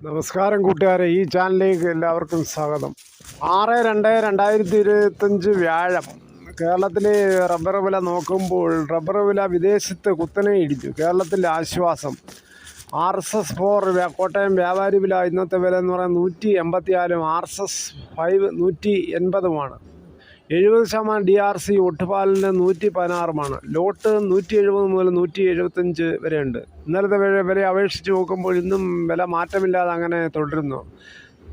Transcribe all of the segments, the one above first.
നമസ്കാരം കൂട്ടുകാരെ, ഈ ചാനലിലേക്ക് എല്ലാവർക്കും സ്വാഗതം. 6/2/2025 വ്യാഴം കേരളത്തിലെ റബ്ബർ വില നോക്കുമ്പോൾ റബ്ബർ വില വിദേശത്ത് കുത്തനെ ഇടിച്ചു. കേരളത്തിൽ ആശ്വാസം. RSS 4 കോട്ടയം വ്യാപാരി വില ഇന്നത്തെ വില എന്ന് പറയുന്നത് 184, RSS 5 180. 70% DRC ഒട്ടുപാലിന് 116. ലോട്ട് 170 മുതൽ 175 വരെയുണ്ട്. ഇന്നലത്തെ വില അപേക്ഷിച്ച് നോക്കുമ്പോൾ ഇന്നും വില മാറ്റമില്ലാതെ അങ്ങനെ തുടരുന്നു.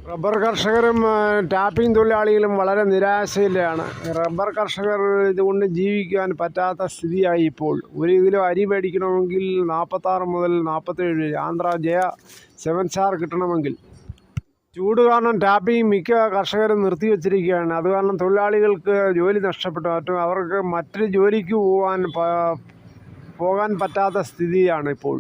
റബ്ബർ കർഷകരും ടാപ്പിംഗ് തൊഴിലാളികളും വളരെ നിരാശയിലാണ്. റബ്ബർ കർഷകർ ഇതുകൊണ്ട് ജീവിക്കാൻ പറ്റാത്ത സ്ഥിതിയായി ഇപ്പോൾ. 1 കിലോ അരി മേടിക്കണമെങ്കിൽ 46 മുതൽ 47. ആന്ധ്ര ജയ 7 സ്റ്റാർ കിട്ടണമെങ്കിൽ. ചൂട് കാരണം ടാപ്പിംഗ് മിക്ക കർഷകരും നിർത്തിവെച്ചിരിക്കുകയാണ്. അത് കാരണം തൊഴിലാളികൾക്ക് ജോലി നഷ്ടപ്പെട്ടു. അവർക്ക് മറ്റൊരു ജോലിക്ക് പോകാൻ പറ്റാത്ത സ്ഥിതിയാണ് ഇപ്പോൾ.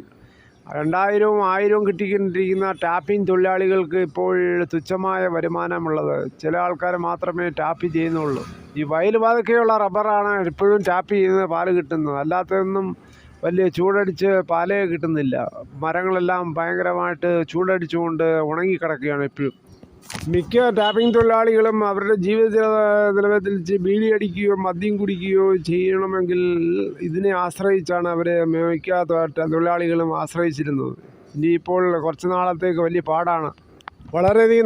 2000-ഉം 1000-ഉം കിട്ടിക്കൊണ്ടിരിക്കുന്ന ടാപ്പിംഗ് തൊഴിലാളികൾക്ക് ഇപ്പോൾ തുച്ഛമായ വരുമാനമുള്ളത്. ചില ആൾക്കാർ മാത്രമേ ടാപ്പ് ചെയ്യുന്നുള്ളൂ. ഈ വയൽ പാതക്കെയുള്ള റബ്ബറാണ് എപ്പോഴും ടാപ്പ് ചെയ്യുന്നത്, പാല് കിട്ടുന്നത്. അല്ലാത്തതൊന്നും വലിയ ചൂടടിച്ച് പാലേ കിട്ടുന്നില്ല. മരങ്ങളെല്ലാം ഭയങ്കരമായിട്ട് ചൂടടിച്ചുകൊണ്ട് ഉണങ്ങിക്കിടക്കുകയാണ് എപ്പോഴും. മിക്ക ടാപ്പിംഗ് തൊഴിലാളികളും അവരുടെ ജീവിത നിലവാരത്തിൽ ബീഡി അടിക്കുകയോ മദ്യം കുടിക്കുകയോ ചെയ്യണമെങ്കിൽ ഇതിനെ ആശ്രയിച്ചാണ് അവരെ മിക്ക തൊഴിലാളികളും ആശ്രയിച്ചിരുന്നത്. ഇനിയിപ്പോൾ കുറച്ച് നാളത്തേക്ക് വലിയ പാടാണ്. വളരെയധികം